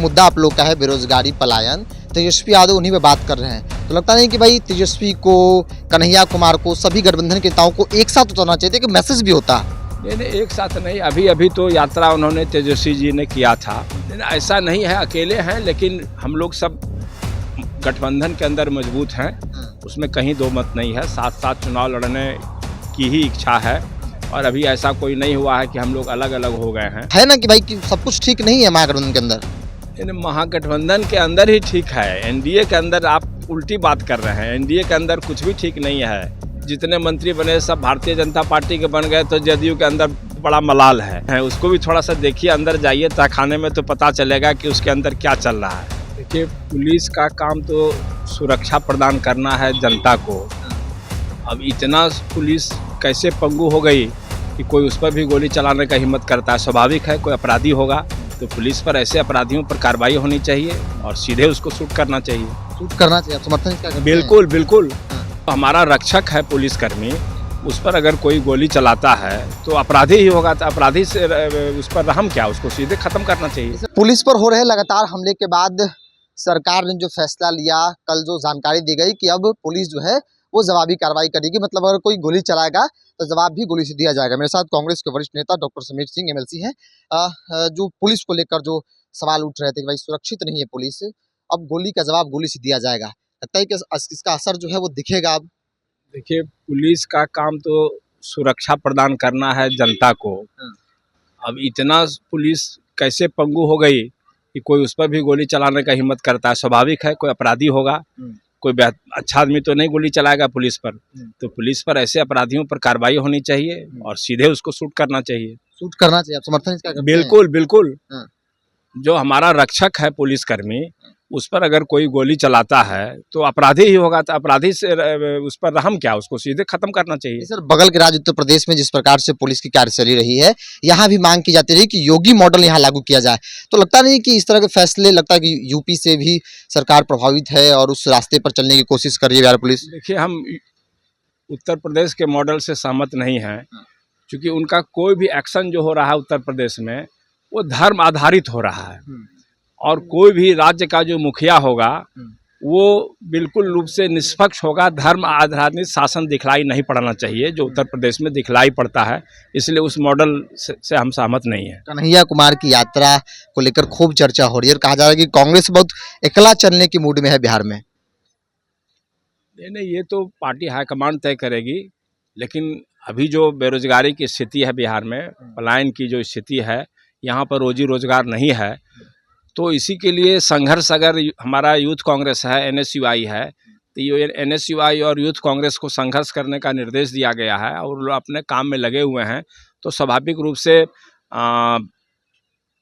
मुद्दा आप लोग का है बेरोजगारी पलायन, तेजस्वी यादव उन्हीं पे बात कर रहे हैं। तो लगता नहीं कि भाई तेजस्वी को, कन्हैया कुमार को, सभी गठबंधन के नेताओं को एक साथ उतरना चाहिए कि मैसेज भी होता। नहीं, एक साथ नहीं। अभी अभी तो यात्रा उन्होंने तेजस्वी जी ने किया था। ऐसा नहीं है अकेले हैं, लेकिन हम लोग सब गठबंधन के अंदर मजबूत हैं, उसमें कहीं दो मत नहीं है। साथ साथ चुनाव लड़ने की ही इच्छा है और अभी ऐसा कोई नहीं हुआ है कि हम लोग अलग अलग हो गए हैं। है ना कि भाई कि सब कुछ ठीक नहीं है महागठबंधन के अंदर। महागठबंधन के अंदर ही ठीक है, एनडीए के अंदर आप उल्टी बात कर रहे हैं। एनडीए के अंदर कुछ भी ठीक नहीं है। जितने मंत्री बने सब भारतीय जनता पार्टी के बन गए, तो जदयू के अंदर बड़ा मलाल है। उसको भी थोड़ा सा देखिए, अंदर जाइए तहखाने में तो पता चलेगा कि उसके अंदर क्या चल रहा है। देखिए, पुलिस का काम तो सुरक्षा प्रदान करना है जनता को। अब इतना पुलिस कैसे पंगु हो गई कि कोई उस पर भी गोली चलाने का हिम्मत करता है। स्वाभाविक है, कोई अपराधी होगा तो पुलिस पर, ऐसे अपराधियों पर कार्रवाई होनी चाहिए और सीधे उसको शूट करना चाहिए। शूट करना चाहिए, आप समर्थन इसका करते हैं? बिल्कुल बिल्कुल। हमारा रक्षक है पुलिसकर्मी, उस पर अगर कोई गोली चलाता है तो अपराधी ही होगा। तो अपराधी से उस पर रहम क्या, उसको सीधे खत्म करना चाहिए। पुलिस पर हो रहे लगातार हमले के बाद सरकार ने जो फैसला लिया, कल जो जानकारी दी गई कि अब पुलिस जो है वो जवाबी कार्रवाई करेगी, मतलब अगर कोई गोली चलाएगा तो जवाब भी गोली से दिया जाएगा। मेरे साथ कांग्रेस के वरिष्ठ नेता डॉक्टर समीर सिंह एमएलसी हैं। जो पुलिस को लेकर जो सवाल उठ रहे थे कि भाई सुरक्षित नहीं है पुलिस, अब गोली का जवाब गोली से दिया जाएगा, लगता है कि इसका असर जो है वो दिखेगा अब? देखिए, पुलिस का काम तो सुरक्षा प्रदान करना है जनता को। अब इतना पुलिस कैसे पंगु हो गई कि कोई उस पर भी गोली चलाने का हिम्मत करता है। स्वाभाविक है, कोई अपराधी होगा, कोई अच्छा आदमी तो नहीं गोली चलाएगा पुलिस पर। तो पुलिस पर, ऐसे अपराधियों पर कार्रवाई होनी चाहिए और सीधे उसको शूट करना चाहिए। शूट करना चाहिए, आप समर्थन इसका करते हैं? बिल्कुल बिल्कुल। जो हमारा रक्षक है पुलिसकर्मी, उस पर अगर कोई गोली चलाता है तो अपराधी ही होगा। तो अपराधी से उस पर रहम क्या, उसको सीधे खत्म करना चाहिए। सर, बगल के राज्य उत्तर प्रदेश में जिस प्रकार से पुलिस की कार्यशैली रही है, यहाँ भी मांग की जाती रही कि योगी मॉडल यहाँ लागू किया जाए। तो लगता नहीं कि इस तरह के फैसले, लगता है कि यूपी से भी सरकार प्रभावित है और उस रास्ते पर चलने की कोशिश कर रही है बिहार पुलिस? देखिए, हम उत्तर प्रदेश के मॉडल से सहमत नहीं हैं, क्योंकि उनका कोई भी एक्शन जो हो रहा है उत्तर प्रदेश में वो धर्म आधारित हो रहा है। और कोई भी राज्य का जो मुखिया होगा वो बिल्कुल रूप से निष्पक्ष होगा। धर्म आधारित शासन दिखलाई नहीं पड़ना चाहिए, जो उत्तर प्रदेश में दिखलाई पड़ता है। इसलिए उस मॉडल से हम सहमत नहीं है। कन्हैया कुमार की यात्रा को लेकर खूब चर्चा हो रही है और कहा जा रहा है कि कांग्रेस बहुत अकेला चलने की मूड में है बिहार में। नहीं, ये तो पार्टी हाईकमांड तय करेगी। लेकिन अभी जो बेरोजगारी की स्थिति है बिहार में, पलायन की जो स्थिति है, यहाँ पर रोजी रोजगार नहीं है, तो इसी के लिए संघर्ष, अगर हमारा यूथ कांग्रेस है, एनएसयूआई है, तो ये एनएसयूआई और यूथ कांग्रेस को संघर्ष करने का निर्देश दिया गया है और लोग अपने काम में लगे हुए हैं। तो स्वाभाविक रूप से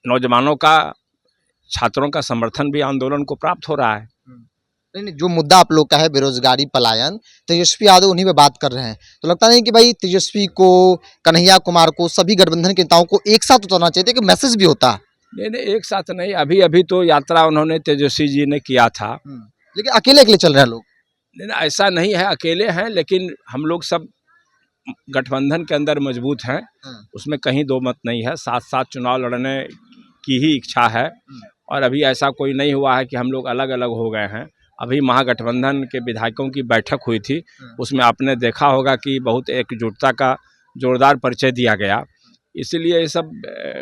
नौजवानों का, छात्रों का समर्थन भी आंदोलन को प्राप्त हो रहा है। नहीं, जो मुद्दा आप लोग का है बेरोजगारी पलायन, तेजस्वी यादव उन्हीं पे बात कर रहे हैं। तो लगता नहीं कि भाई तेजस्वी को, कन्हैया कुमार को, सभी गठबंधन के नेताओं को एक साथ उतरना चाहिए कि मैसेज भी होता? नहीं, एक साथ नहीं। अभी अभी तो यात्रा उन्होंने तेजस्वी जी ने किया था। लेकिन अकेले अकेले चल रहे हैं लोग। नहीं, ऐसा नहीं है अकेले हैं, लेकिन हम लोग सब गठबंधन के अंदर मजबूत हैं, उसमें कहीं दो मत नहीं है। साथ साथ चुनाव लड़ने की ही इच्छा है और अभी ऐसा कोई नहीं हुआ है कि हम लोग अलग अलग हो गए हैं। अभी महागठबंधन के विधायकों की बैठक हुई थी, उसमें आपने देखा होगा कि बहुत एकजुटता का जोरदार परिचय दिया गया। इसलिए ये सब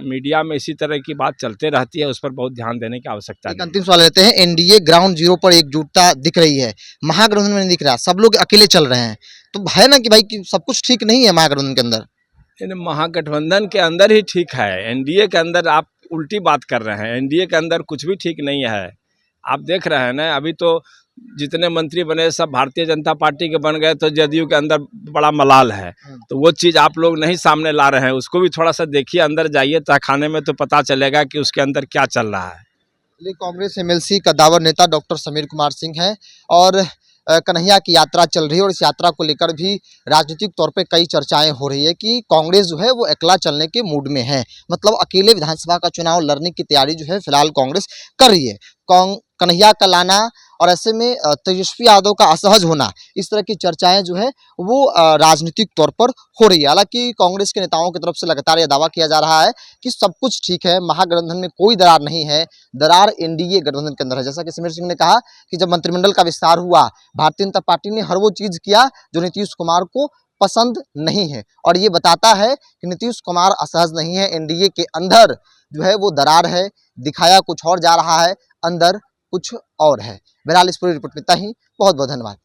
मीडिया में इसी तरह की बात चलते रहती है, उस पर बहुत ध्यान देने की आवश्यकता है। अंतिम सवाल लेते हैं। एनडीए ग्राउंड जीरो पर एकजुटता दिख रही है, महागठबंधन में नहीं दिख रहा, सब लोग अकेले चल रहे हैं। तो है ना कि भाई कि सब कुछ ठीक नहीं है महागठबंधन के अंदर। महागठबंधन के अंदर ही ठीक है, एनडीए के अंदर आप उल्टी बात कर रहे हैं। एनडीए के अंदर कुछ भी ठीक नहीं है। आप देख रहे हैं ना, अभी तो जितने मंत्री बने सब भारतीय जनता पार्टी के बन गए, तो जदयू के अंदर बड़ा मलाल है। तो वो चीज़ आप लोग नहीं सामने ला रहे हैं, उसको भी थोड़ा सा देखिए, अंदर जाइए तहखाने में तो पता चलेगा कि उसके अंदर क्या चल रहा है। कांग्रेस एमएलसी कद्दावर नेता डॉक्टर समीर कुमार सिंह हैं और कन्हैया की यात्रा चल रही है और इस यात्रा को लेकर भी राजनीतिक तौर पे कई चर्चाएं हो रही है कि कांग्रेस जो है वो अकेला चलने के मूड में है, मतलब अकेले विधानसभा का चुनाव लड़ने की तैयारी जो है फिलहाल कांग्रेस कर रही है। कन्हैया का लाना और ऐसे में तेजस्वी यादव का असहज होना, इस तरह की चर्चाएं जो है वो राजनीतिक तौर पर हो रही है। हालांकि कांग्रेस के नेताओं की तरफ से लगातार यह दावा किया जा रहा है कि सब कुछ ठीक है, महागठबंधन में कोई दरार नहीं है, दरार एनडीए गठबंधन के अंदर है। जैसा कि सिमर सिंह ने कहा कि जब मंत्रिमंडल का विस्तार हुआ, भारतीय जनता पार्टी ने हर वो चीज किया जो नीतीश कुमार को पसंद नहीं है, और ये बताता है कि नीतीश कुमार असहज नहीं है। एनडीए के अंदर जो है वो दरार है, दिखाया कुछ और जा रहा है, अंदर कुछ और है। बहरहाल इस पूरी रिपोर्ट में इतना ही। बहुत बहुत धन्यवाद।